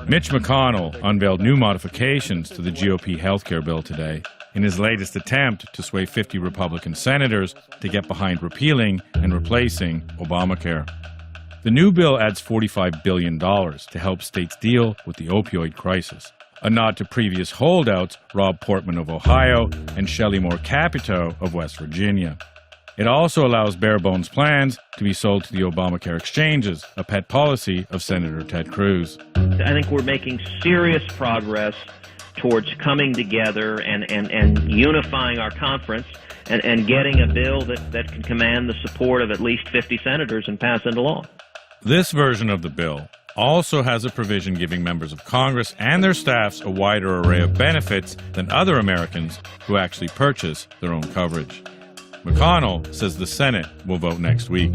Mitch McConnell unveiled new modifications to the GOP healthcare bill today in his latest attempt to sway 50 Republican senators to get behind repealing and replacing Obamacare. The new bill adds $45 billion to help states deal with the opioid crisis, a nod to previous holdouts Rob Portman of Ohio and Shelley Moore Capito of West Virginia. It also allows bare-bones plans to be sold to the Obamacare exchanges, a pet policy of Senator Ted Cruz. I think we're making serious progress towards coming together and unifying our conference and getting a bill that can command the support of at least 50 senators and pass into law. This version of the bill also has a provision giving members of Congress and their staffs a wider array of benefits than other Americans who actually purchase their own coverage. McConnell says the Senate will vote next week.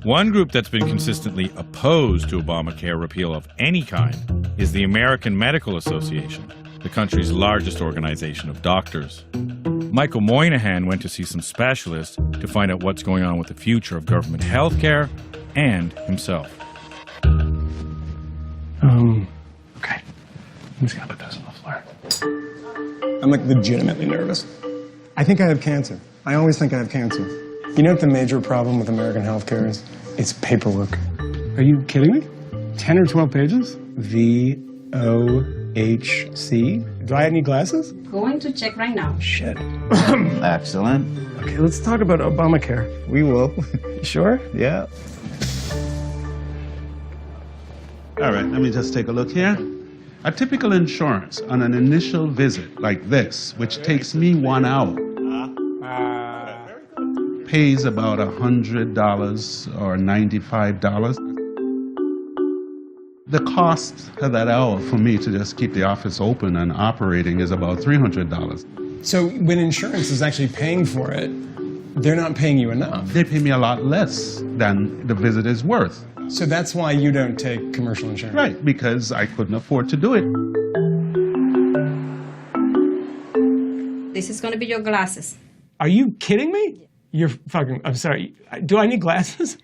One group that's been consistently opposed to Obamacare repeal of any kind is the American Medical Association, the country's largest organization of doctors. Michael Moynihan went to see some specialists to find out what's going on with the future of government health care and himself. Okay. I'm just gonna put those on the floor. I'm legitimately nervous. I think I have cancer. I always think I have cancer. You know what the major problem with American healthcare is? It's paperwork. Are you kidding me? 10 or 12 pages? VOHC? Do I need glasses? Going to check right now. Shit. Excellent. Okay, let's talk about Obamacare. We will. Sure? Yeah. All right, let me just take a look here. A typical insurance on an initial visit like this, which takes me 1 hour, pays about $100 or $95. The cost of that hour for me to just keep the office open and operating is about $300. So when insurance is actually paying for it, they're not paying you enough. They pay me a lot less than the visit is worth. So that's why you don't take commercial insurance? Right, because I couldn't afford to do it. This is going to be your glasses. Are you kidding me? You're fucking, I'm sorry. Do I need glasses?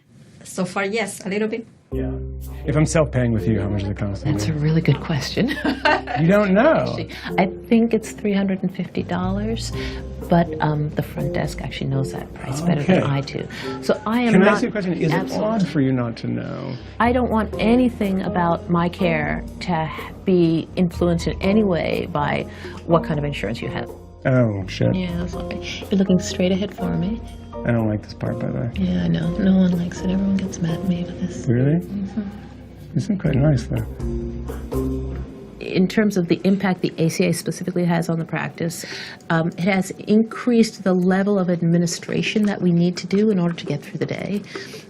So far, yes, a little bit. Yeah. If I'm self-paying with you, how much does it cost? That's a really good question. You don't know? I think it's $350, but the front desk actually knows that price better than I do. So I am Can not... I ask you a question? Is it odd for you not to know? I don't want anything about my care to be influenced in any way by what kind of insurance you have. Oh, shit. Yeah, that's okay. You're looking straight ahead for me. I don't like this part, by the way. Yeah, I know. No one likes it. Everyone gets mad at me with this. Really? Mm-hmm. This is quite nice, though. In terms of the impact the ACA specifically has on the practice, it has increased the level of administration that we need to do in order to get through the day.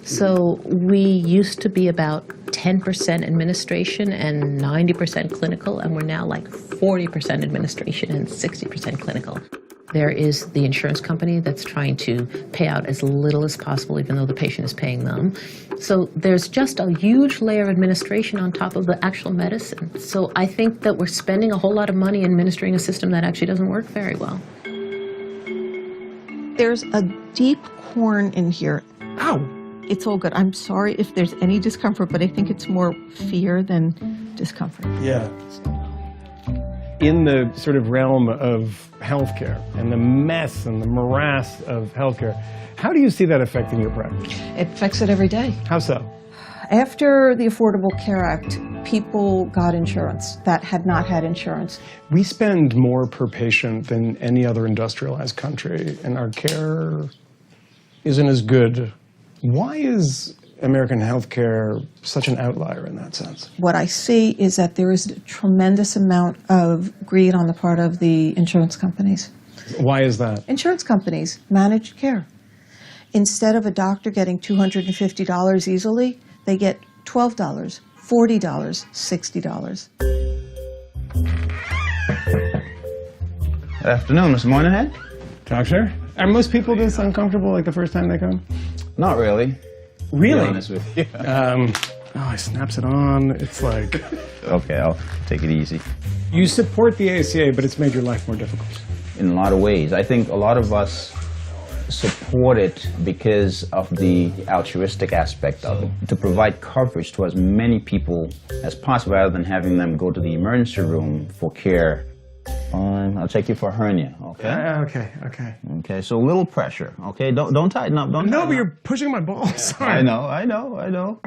So we used to be about 10% administration and 90% clinical, and we're now like 40% administration and 60% clinical. There is the insurance company that's trying to pay out as little as possible, even though the patient is paying them. So there's just a huge layer of administration on top of the actual medicine. So I think that we're spending a whole lot of money administering a system that actually doesn't work very well. There's a deep corn in here. Ow! It's all good. I'm sorry if there's any discomfort, but I think it's more fear than discomfort. Yeah. In the sort of realm of healthcare and the mess and the morass of healthcare, how do you see that affecting your practice? It affects it every day. How so? After the Affordable Care Act, people got insurance that had not had insurance. We spend more per patient than any other industrialized country, and our care isn't as good. Why is American healthcare such an outlier in that sense? What I see is that there is a tremendous amount of greed on the part of the insurance companies. Why is that? Insurance companies manage care. Instead of a doctor getting $250 easily, they get $12, $40, $60. Good afternoon, Mr. Moynihan. Doctor? Are most people this uncomfortable like the first time they come? Not really. Really? To be honest with you. He snaps it on. It's like... Okay, I'll take it easy. You support the ACA, but it's made your life more difficult. In a lot of ways. I think a lot of us support it because of the altruistic aspect of it, to provide coverage to as many people as possible rather than having them go to the emergency room for care. I'll check you for hernia, okay? Okay. Okay, so a little pressure, okay? Don't tighten up, don't No, tighten but up. you're pushing my balls. Sorry. I know.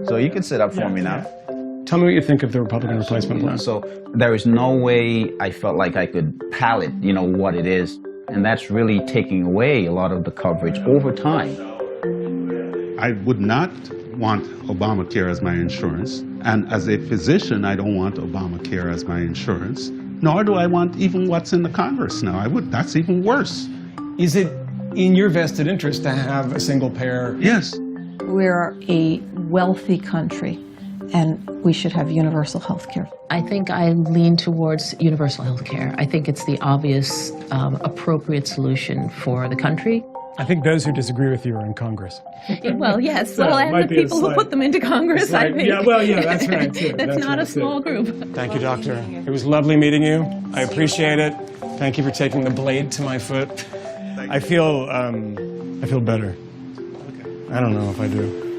So you can sit up for me now. Tell me what you think of the Republican replacement plan. So there is no way I felt like I could palate, what it is. And that's really taking away a lot of the coverage over time. I would not want Obamacare as my insurance. And as a physician, I don't want Obamacare as my insurance. Nor do I want even what's in the Congress now. That's even worse. Is it in your vested interest to have a single payer? Yes. We're a wealthy country, and we should have universal health care. I think I lean towards universal health care. I think it's the obvious, appropriate solution for the country. I think those who disagree with you are in Congress. Well, yes. So Well, it and might the be a people who slight- put them into Congress, I think. Yeah, that's right, too. That's not a right, too. small group. Thank you, doctor. It was lovely meeting you. I appreciate it. Thank you for taking the blade to my foot. I feel better. I don't know if I do.